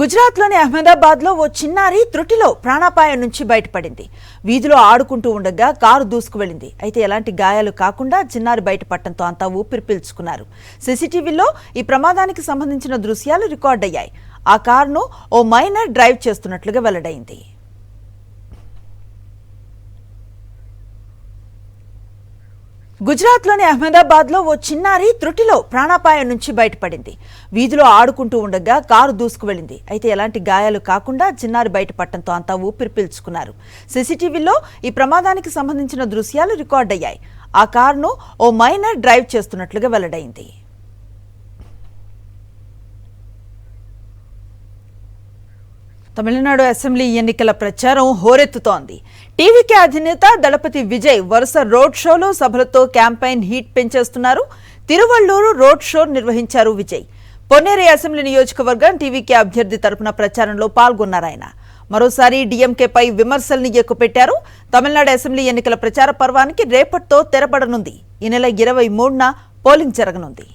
గుజరాత్లోని అహ్మదాబాద్లో ఓ చిన్నారి త్రుటిలో ప్రాణాపాయం నుంచి బయటపడింది. వీధిలో ఆడుకుంటూ ఉండగా కారు దూసుకు వెళ్లింది. అయితే ఎలాంటి గాయాలు కాకుండా చిన్నారి బయటపడటంతో అంతా ఊపిరి పీల్చుకున్నారు. సీసీటీవీలో ఈ ప్రమాదానికి సంబంధించిన దృశ్యాలు రికార్డయ్యాయి. ఆ కారును ఓ మైనర్ డ్రైవ్ చేస్తున్నట్లుగా వెల్లడైంది. గుజరాత్లోని అహ్మదాబాద్లో ఓ చిన్నారి త్రుటిలో ప్రాణాపాయం నుంచి బయటపడింది. వీధిలో ఆడుకుంటూ ఉండగా కారు దూసుకు వెళ్లింది. అయితే ఎలాంటి గాయాలు కాకుండా చిన్నారి బయటపడటంతో అంతా ఊపిరి పీల్చుకున్నారు. సీసీటీవీలో ఈ ప్రమాదానికి సంబంధించిన దృశ్యాలు రికార్డయ్యాయి. ఆ కారును ఓ మైనర్ డ్రైవ్ చేస్తున్నట్లుగా వెల్లడైంది. తమిళనాడు అసెంబ్లీ ఎన్నికల ప్రచారం హోరెత్తుతోంది. టీవీకే అధినేత దళపతి విజయ్ వరుస రోడ్ షోలు సభలతో క్యాంపెయిన్ హీట్ పెంచేస్తున్నారు. తిరువళ్లూరు రోడ్ షో నిర్వహించారు విజయ్. పొన్నేరి అసెంబ్లీ నియోజకవర్గం టీవీకే అభ్యర్థి తరపున ప్రచారంలో పాల్గొన్నారాయన. మరోసారి డీఎంకేపై విమర్శల్ని ఎక్కుపెట్టారు. తమిళనాడు అసెంబ్లీ ఎన్నికల ప్రచార పర్వానికి రేపటితో తెరపడనుంది. ఈ నెల 23న పోలింగ్ జరగనుంది.